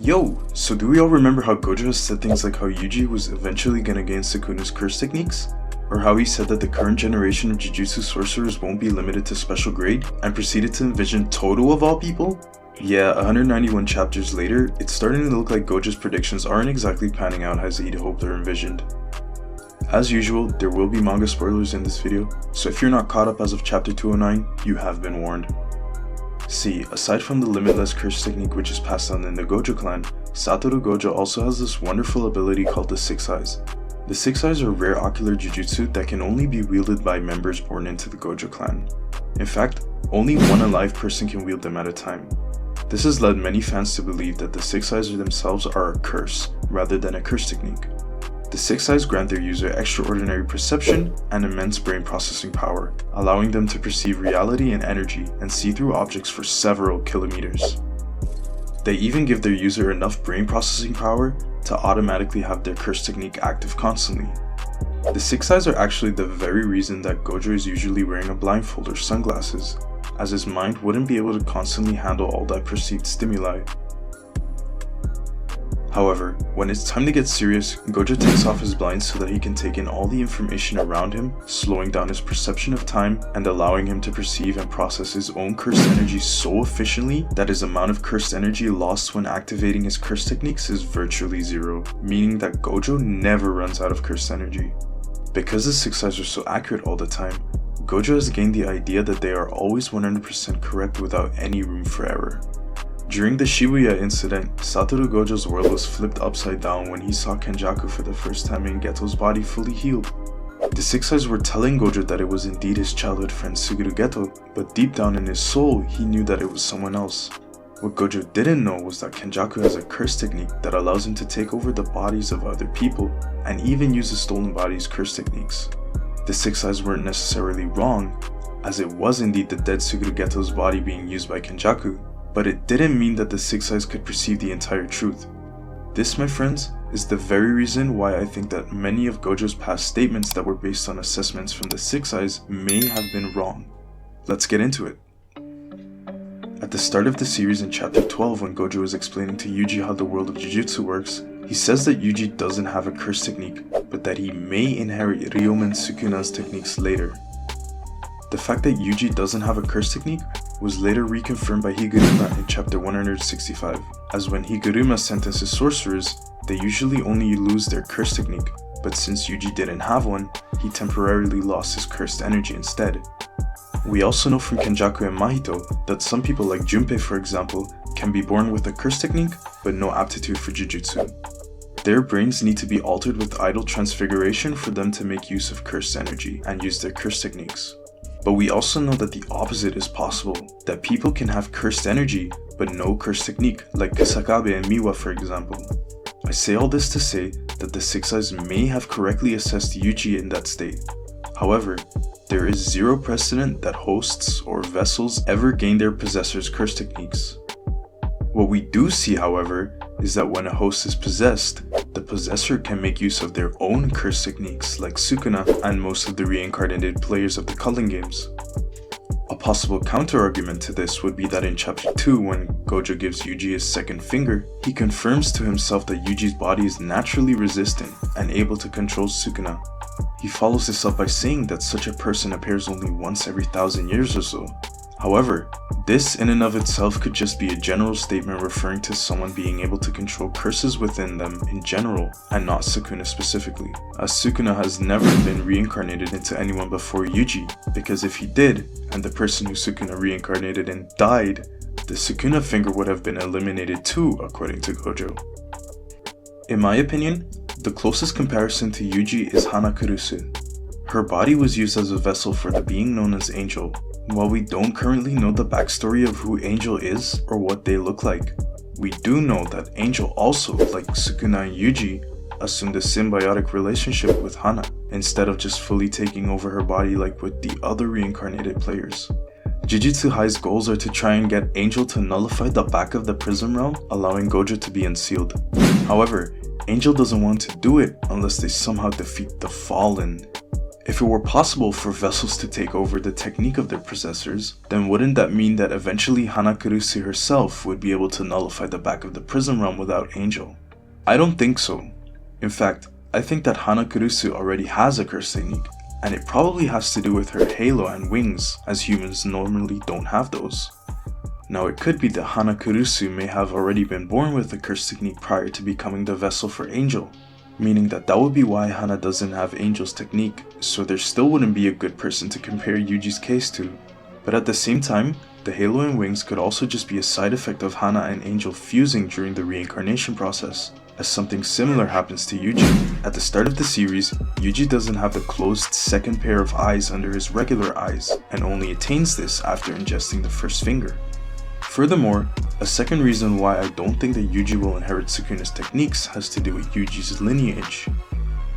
Yo, so do we all remember how Gojo has said things like how Yuji was eventually gonna gain Sukuna's curse techniques? Or how he said that the current generation of Jujutsu sorcerers won't be limited to special grade, and proceeded to envision Todo of all people? Yeah, 191 chapters later, it's starting to look like Gojo's predictions aren't exactly panning out as he'd hoped or envisioned. As usual, there will be manga spoilers in this video, so if you're not caught up as of chapter 209, you have been warned. See, aside from the limitless curse technique which is passed down in the Gojo clan, Satoru Gojo also has this wonderful ability called the Six Eyes. The Six Eyes are rare ocular jujutsu that can only be wielded by members born into the Gojo clan. In fact, only one alive person can wield them at a time. This has led many fans to believe that the Six Eyes themselves are a curse, rather than a curse technique. The Six Eyes grant their user extraordinary perception and immense brain processing power, allowing them to perceive reality and energy and see through objects for several kilometers. They even give their user enough brain processing power to automatically have their curse technique active constantly. The Six Eyes are actually the very reason that Gojo is usually wearing a blindfold or sunglasses, as his mind wouldn't be able to constantly handle all that perceived stimuli. However, when it's time to get serious, Gojo takes off his blinds so that he can take in all the information around him, slowing down his perception of time and allowing him to perceive and process his own cursed energy so efficiently that his amount of cursed energy lost when activating his curse techniques is virtually zero, meaning that Gojo never runs out of cursed energy. Because the Six Eyes are so accurate all the time, Gojo has gained the idea that they are always 100% correct without any room for error. During the Shibuya incident, Satoru Gojo's world was flipped upside down when he saw Kenjaku for the first time in Geto's body fully healed. The Six Eyes were telling Gojo that it was indeed his childhood friend Suguru Geto, but deep down in his soul, he knew that it was someone else. What Gojo didn't know was that Kenjaku has a curse technique that allows him to take over the bodies of other people, and even use the stolen body's curse techniques. The Six Eyes weren't necessarily wrong, as it was indeed the dead Suguru Geto's body being used by Kenjaku, but it didn't mean that the Six Eyes could perceive the entire truth. This, my friends, is the very reason why I think that many of Gojo's past statements that were based on assessments from the Six Eyes may have been wrong. Let's get into it. At the start of the series in chapter 12, when Gojo is explaining to Yuji how the world of Jujutsu works, he says that Yuji doesn't have a curse technique, but that he may inherit Ryomen Sukuna's techniques later. The fact that Yuji doesn't have a curse technique was later reconfirmed by Higuruma in chapter 165, as when Higuruma sentences sorcerers, they usually only lose their curse technique, but since Yuji didn't have one, he temporarily lost his cursed energy instead. We also know from Kenjaku and Mahito that some people like Junpei, for example, can be born with a curse technique, but no aptitude for Jujutsu. Their brains need to be altered with idle transfiguration for them to make use of cursed energy and use their curse techniques. But we also know that the opposite is possible, that people can have cursed energy, but no cursed technique, like Kusakabe and Miwa for example. I say all this to say that the Six Eyes may have correctly assessed Yuji in that state. However, there is zero precedent that hosts or vessels ever gain their possessor's curse techniques. What we do see, however, is that when a host is possessed, the possessor can make use of their own curse techniques like Sukuna and most of the reincarnated players of the Culling games. A possible counter-argument to this would be that in chapter 2, when Gojo gives Yuji his second finger, he confirms to himself that Yuji's body is naturally resistant and able to control Sukuna. He follows this up by saying that such a person appears only once every 1,000 years or so. However, this in and of itself could just be a general statement referring to someone being able to control curses within them in general, and not Sukuna specifically, as Sukuna has never been reincarnated into anyone before Yuji, because if he did, and the person who Sukuna reincarnated in died, the Sukuna finger would have been eliminated too, according to Gojo. In my opinion, the closest comparison to Yuji is Hana Kurusu. Her body was used as a vessel for the being known as Angel. While we don't currently know the backstory of who Angel is or what they look like, we do know that Angel also, like Sukuna and Yuji, assumed a symbiotic relationship with Hana, instead of just fully taking over her body like with the other reincarnated players. Jujutsu High's goals are to try and get Angel to nullify the back of the Prism Realm, allowing Gojo to be unsealed. However, Angel doesn't want to do it unless they somehow defeat the Fallen. If it were possible for vessels to take over the technique of their possessors, then wouldn't that mean that eventually Hanakurusu herself would be able to nullify the back of the Prism Realm without Angel? I don't think so. In fact, I think that Hanakurusu already has a curse technique, and it probably has to do with her halo and wings, as humans normally don't have those. Now it could be that Hanakurusu may have already been born with the curse technique prior to becoming the vessel for Angel, meaning that would be why Hana doesn't have Angel's technique, so there still wouldn't be a good person to compare Yuji's case to. But at the same time, the halo and wings could also just be a side effect of Hana and Angel fusing during the reincarnation process, as something similar happens to Yuji. At the start of the series, Yuji doesn't have the closed second pair of eyes under his regular eyes, and only attains this after ingesting the first finger. Furthermore, a second reason why I don't think that Yuji will inherit Sukuna's techniques has to do with Yuji's lineage.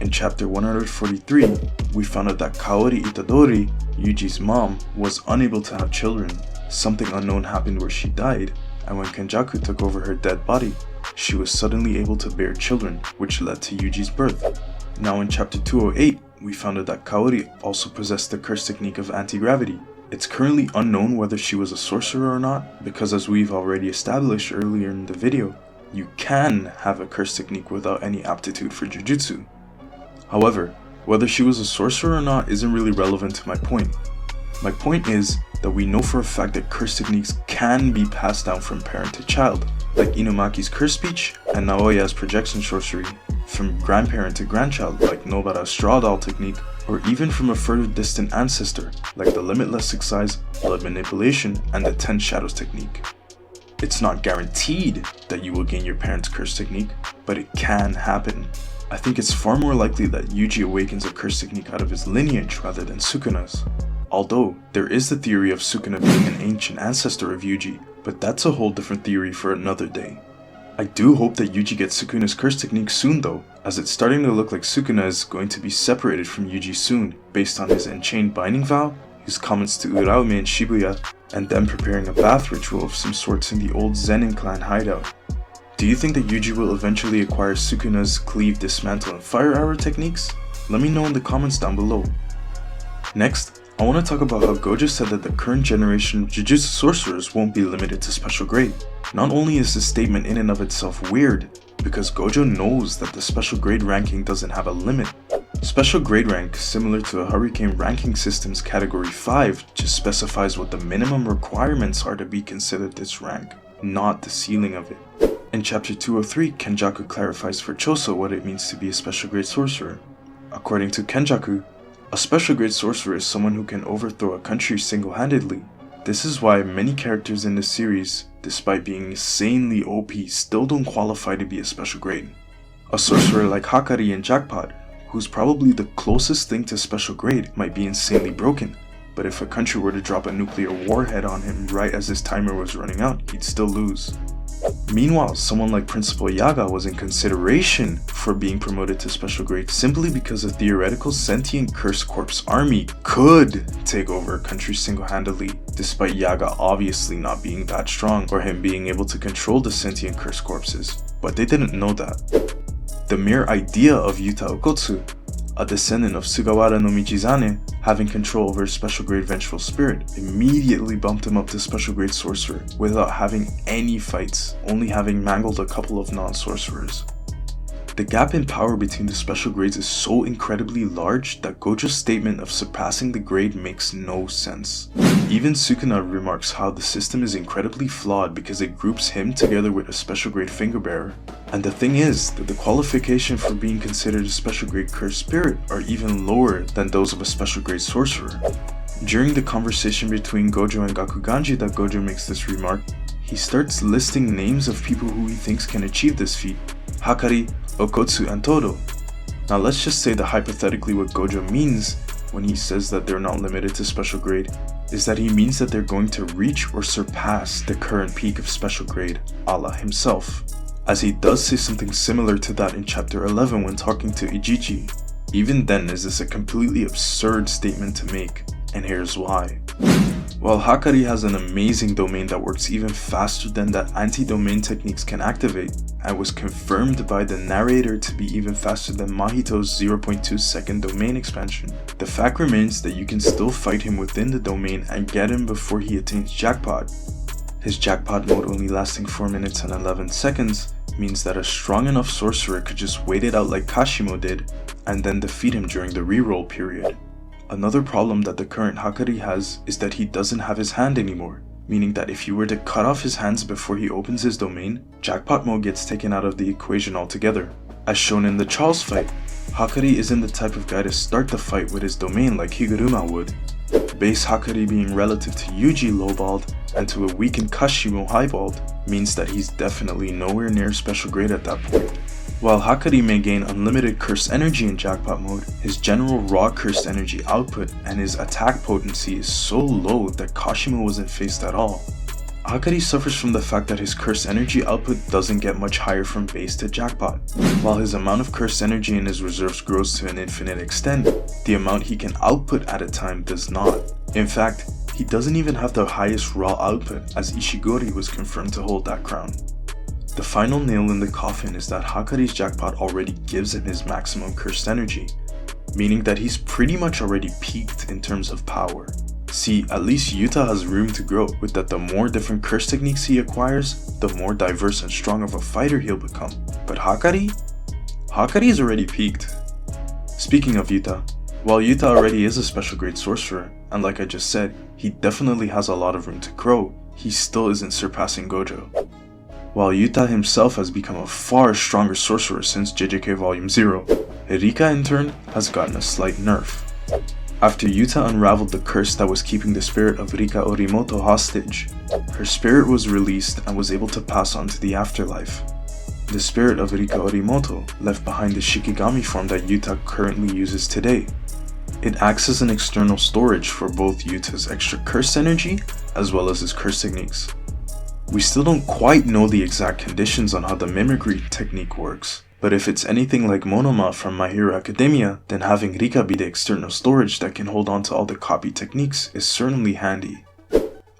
In chapter 143, we found out that Kaori Itadori, Yuji's mom, was unable to have children. Something unknown happened where she died, and when Kenjaku took over her dead body, she was suddenly able to bear children, which led to Yuji's birth. Now in chapter 208, we found out that Kaori also possessed the curse technique of anti-gravity. It's currently unknown whether she was a sorcerer or not, because as we've already established earlier in the video, you can have a curse technique without any aptitude for Jujutsu. However, whether she was a sorcerer or not isn't really relevant to my point. My point is that we know for a fact that curse techniques can be passed down from parent to child, like Inumaki's curse speech and Naoya's projection sorcery, from grandparent to grandchild like Nobara's straw doll technique, or even from a further distant ancestor like the limitless six eyes, blood manipulation, and the 10 shadows technique. It's not guaranteed that you will gain your parent's curse technique, but it can happen. I think it's far more likely that Yuji awakens a curse technique out of his lineage rather than Sukuna's. Although, there is the theory of Sukuna being an ancient ancestor of Yuji, but that's a whole different theory for another day. I do hope that Yuji gets Sukuna's curse technique soon though, as it's starting to look like Sukuna is going to be separated from Yuji soon, based on his Enchained Binding vow, his comments to Uraume and Shibuya, and them preparing a bath ritual of some sorts in the old Zenin clan hideout. Do you think that Yuji will eventually acquire Sukuna's Cleave, Dismantle, and Fire Arrow techniques? Let me know in the comments down below. Next, I want to talk about how Gojo said that the current generation of Jujutsu sorcerers won't be limited to special grade. Not only is this statement in and of itself weird, because Gojo knows that the special grade ranking doesn't have a limit. Special grade rank, similar to a Hurricane ranking system's category 5, just specifies what the minimum requirements are to be considered this rank, not the ceiling of it. In chapter 203, Kenjaku clarifies for Choso what it means to be a special grade sorcerer. According to Kenjaku, a special grade sorcerer is someone who can overthrow a country single-handedly. This is why many characters in the series, despite being insanely OP, still don't qualify to be a special grade. A sorcerer like Hakari in Jackpot, who's probably the closest thing to special grade, might be insanely broken, but if a country were to drop a nuclear warhead on him right as his timer was running out, he'd still lose. Meanwhile, someone like Principal Yaga was in consideration for being promoted to special grade simply because a theoretical sentient curse corpse army could take over a country single-handedly, despite Yaga obviously not being that strong or him being able to control the sentient curse corpses, but they didn't know that. The mere idea of Yuta Okotsu, a descendant of Sugawara no Michizane, having control over special grade vengeful spirit, immediately bumped him up to special grade sorcerer without having any fights, only having mangled a couple of non-sorcerers. The gap in power between the special grades is so incredibly large that Gojo's statement of surpassing the grade makes no sense. Even Sukuna remarks how the system is incredibly flawed because it groups him together with a special grade finger bearer. And the thing is that the qualification for being considered a special grade cursed spirit are even lower than those of a special grade sorcerer. During the conversation between Gojo and Gakuganji that Gojo makes this remark, he starts listing names of people who he thinks can achieve this feat: Hakari, Okotsu, and Todo. Now let's just say that hypothetically what Gojo means when he says that they're not limited to special grade is that he means that they're going to reach or surpass the current peak of special grade, Allah himself, as he does say something similar to that in chapter 11 when talking to Eijiji. Even then is this a completely absurd statement to make, and here's why. While Hakari has an amazing domain that works even faster than that anti-domain techniques can activate, and was confirmed by the narrator to be even faster than Mahito's 0.2 second domain expansion, the fact remains that you can still fight him within the domain and get him before he attains jackpot. His jackpot mode only lasting 4 minutes and 11 seconds means that a strong enough sorcerer could just wait it out like Kashimo did, and then defeat him during the reroll period. Another problem that the current Hakari has is that he doesn't have his hand anymore, meaning that if you were to cut off his hands before he opens his domain, jackpot mode gets taken out of the equation altogether. As shown in the Charles fight, Hakari isn't the type of guy to start the fight with his domain like Higuruma would. Base Hakari being relative to Yuji lowballed and to a weakened Kashimo highballed means that he's definitely nowhere near special grade at that point. While Hakari may gain unlimited curse energy in jackpot mode, his general raw cursed energy output and his attack potency is so low that Kashimo wasn't faced at all. Hakari suffers from the fact that his curse energy output doesn't get much higher from base to jackpot. While his amount of curse energy in his reserves grows to an infinite extent, the amount he can output at a time does not. In fact, he doesn't even have the highest raw output, as Ishigori was confirmed to hold that crown. The final nail in the coffin is that Hakari's jackpot already gives him his maximum cursed energy, meaning that he's pretty much already peaked in terms of power. See, at least Yuta has room to grow, with that the more different curse techniques he acquires, the more diverse and strong of a fighter he'll become. But Hakari? Hakari is already peaked. Speaking of Yuta, while Yuta already is a special grade sorcerer, and like I just said, he definitely has a lot of room to grow, he still isn't surpassing Gojo. While Yuta himself has become a far stronger sorcerer since JJK Volume 0, Rika in turn has gotten a slight nerf. After Yuta unraveled the curse that was keeping the spirit of Rika Orimoto hostage, her spirit was released and was able to pass on to the afterlife. The spirit of Rika Orimoto left behind the Shikigami form that Yuta currently uses today. It acts as an external storage for both Yuta's extra curse energy as well as his curse techniques. We still don't quite know the exact conditions on how the mimicry technique works, but if it's anything like Monoma from My Hero Academia, then having Rika be the external storage that can hold on to all the copy techniques is certainly handy.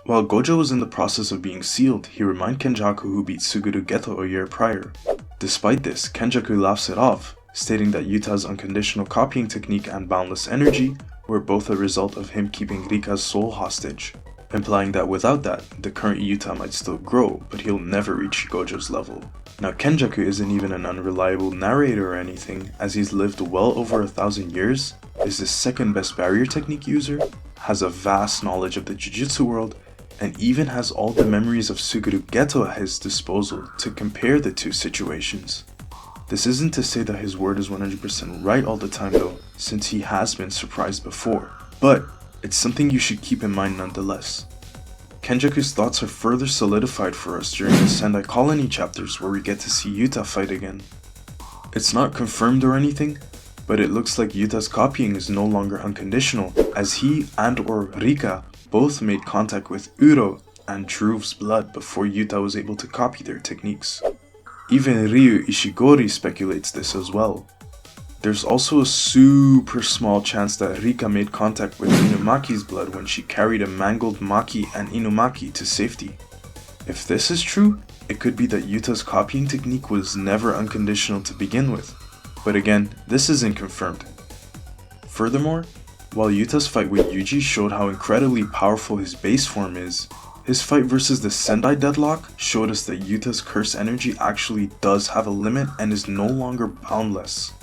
While Gojo was in the process of being sealed, he reminded Kenjaku who beat Suguru Geto a year prior. Despite this, Kenjaku laughs it off, stating that Yuta's unconditional copying technique and boundless energy were both a result of him keeping Rika's soul hostage, implying that without that, the current Yuta might still grow, but he'll never reach Gojo's level. Now Kenjaku isn't even an unreliable narrator or anything, as he's lived well over 1,000 years, is the second best barrier technique user, has a vast knowledge of the Jujutsu world, and even has all the memories of Suguru Geto at his disposal to compare the two situations. This isn't to say that his word is 100% right all the time though, since he has been surprised before, but it's something you should keep in mind nonetheless. Kenjaku's thoughts are further solidified for us during the Sendai Colony chapters where we get to see Yuta fight again. It's not confirmed or anything, but it looks like Yuta's copying is no longer unconditional, as he and or Rika both made contact with Uro and Drew's blood before Yuta was able to copy their techniques. Even Ryu Ishigori speculates this as well. There's also a super small chance that Rika made contact with Inumaki's blood when she carried a mangled Maki and Inumaki to safety. If this is true, it could be that Yuta's copying technique was never unconditional to begin with, but again, this isn't confirmed. Furthermore, while Yuta's fight with Yuji showed how incredibly powerful his base form is, his fight versus the Sendai Deadlock showed us that Yuta's curse energy actually does have a limit and is no longer boundless.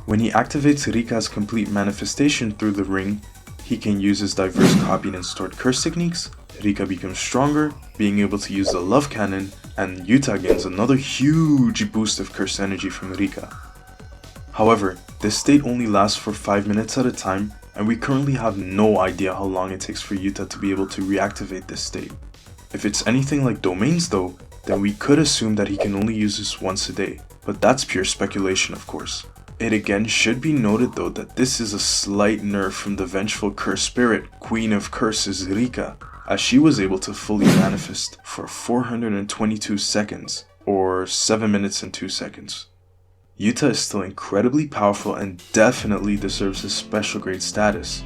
When he activates Rika's complete manifestation through the ring, he can use his diverse copied and stored curse techniques, Rika becomes stronger, being able to use the love cannon, and Yuta gains another huge boost of curse energy from Rika. However, this state only lasts for 5 minutes at a time, and we currently have no idea how long it takes for Yuta to be able to reactivate this state. If it's anything like domains though, then we could assume that he can only use this once a day, but that's pure speculation of course. It again should be noted though that this is a slight nerf from the vengeful curse spirit, Queen of Curses Rika, as she was able to fully manifest for 422 seconds, or 7 minutes and 2 seconds. Yuta is still incredibly powerful and definitely deserves his special grade status.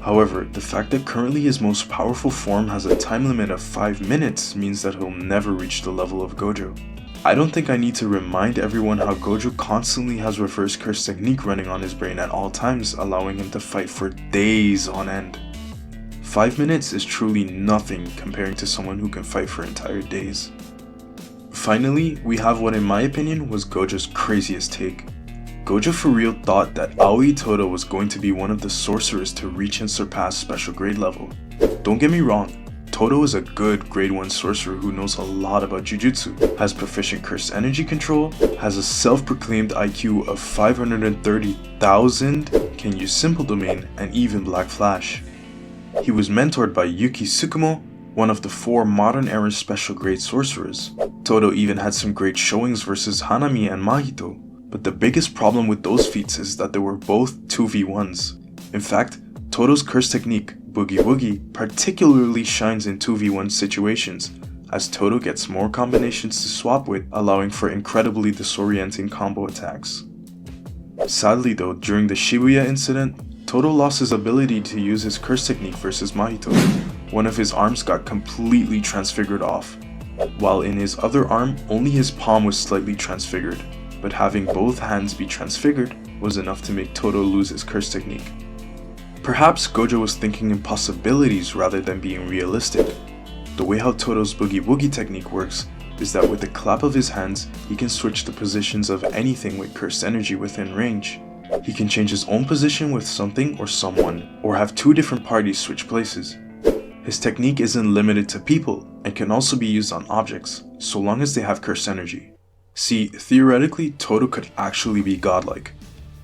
However, the fact that currently his most powerful form has a time limit of 5 minutes means that he'll never reach the level of Gojo. I don't think I need to remind everyone how Gojo constantly has reverse curse technique running on his brain at all times, allowing him to fight for days on end. 5 minutes is truly nothing comparing to someone who can fight for entire days. Finally, we have what in my opinion was Gojo's craziest take. Gojo for real thought that Aoi Todo was going to be one of the sorcerers to reach and surpass special grade level. Don't get me wrong, Todo is a good grade 1 sorcerer who knows a lot about Jujutsu, has proficient cursed energy control, has a self-proclaimed IQ of 530,000, can use simple domain, and even Black Flash. He was mentored by Yuki Tsukumo, one of the 4 modern era special grade sorcerers. Todo even had some great showings versus Hanami and Mahito, but the biggest problem with those feats is that they were both 2v1s. In fact, Todo's curse technique, Boogie Woogie, particularly shines in 2v1 situations, as Todo gets more combinations to swap with, allowing for incredibly disorienting combo attacks. Sadly though, during the Shibuya incident, Todo lost his ability to use his curse technique versus Mahito. One of his arms got completely transfigured off, while in his other arm, only his palm was slightly transfigured, but having both hands be transfigured was enough to make Todo lose his curse technique. Perhaps Gojo was thinking in possibilities rather than being realistic. The way how Todo's Boogie Woogie technique works is that with the clap of his hands, he can switch the positions of anything with cursed energy within range. He can change his own position with something or someone, or have 2 different parties switch places. His technique isn't limited to people, and can also be used on objects, so long as they have cursed energy. See, theoretically, Todo could actually be godlike.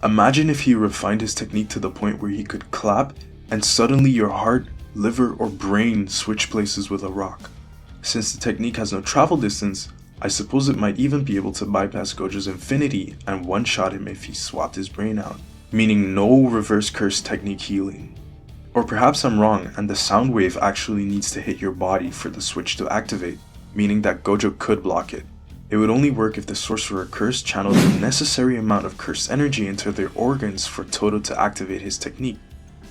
Imagine if he refined his technique to the point where he could clap, and suddenly your heart, liver, or brain switch places with a rock. Since the technique has no travel distance, I suppose it might even be able to bypass Gojo's infinity and one-shot him if he swapped his brain out, meaning no reverse curse technique healing. Or perhaps I'm wrong and the sound wave actually needs to hit your body for the switch to activate, meaning that Gojo could block it. It would only work if the sorcerer curse channeled the necessary amount of cursed energy into their organs for Todo to activate his technique.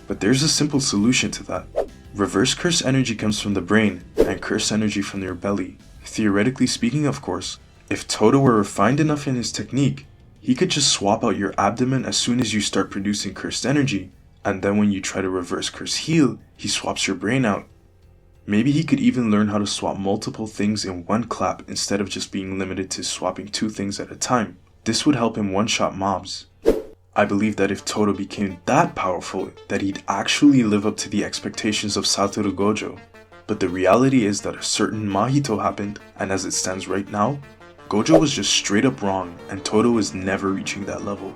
But there's a simple solution to that. Reverse curse energy comes from the brain, and curse energy from your belly. Theoretically speaking, of course, if Todo were refined enough in his technique, he could just swap out your abdomen as soon as you start producing cursed energy, and then when you try to reverse curse heal, he swaps your brain out. Maybe he could even learn how to swap multiple things in one clap instead of just being limited to swapping 2 things at a time. This would help him one-shot mobs. I believe that if Todo became that powerful, that he'd actually live up to the expectations of Satoru Gojo. But the reality is that a certain Mahito happened, and as it stands right now, Gojo was just straight up wrong, and Todo is never reaching that level.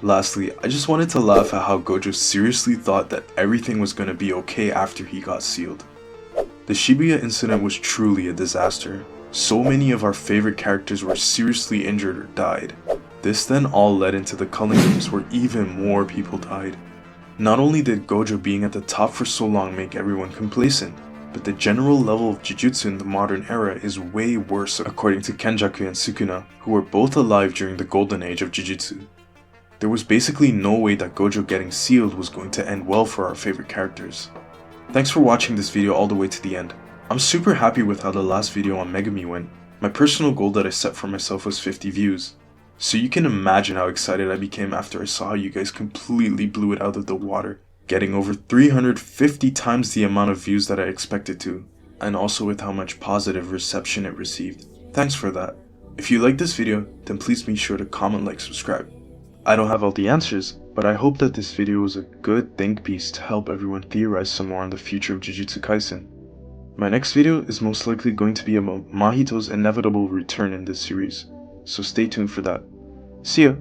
Lastly, I just wanted to laugh at how Gojo seriously thought that everything was gonna be okay after he got sealed. The Shibuya incident was truly a disaster. So many of our favorite characters were seriously injured or died. This then all led into the culling games where even more people died. Not only did Gojo being at the top for so long make everyone complacent, but the general level of Jujutsu in the modern era is way worse according to Kenjaku and Sukuna, who were both alive during the golden age of Jujutsu. There was basically no way that Gojo getting sealed was going to end well for our favorite characters. Thanks for watching this video all the way to the end. I'm super happy with how the last video on Megami went. My personal goal that I set for myself was 50 views. So you can imagine how excited I became after I saw how you guys completely blew it out of the water, getting over 350 times the amount of views that I expected to, and also with how much positive reception it received. Thanks for that. If you liked this video, then please be sure to comment, like, subscribe. I don't have all the answers, but I hope that this video was a good think piece to help everyone theorize some more on the future of Jujutsu Kaisen. My next video is most likely going to be about Mahito's inevitable return in this series, so stay tuned for that. See ya!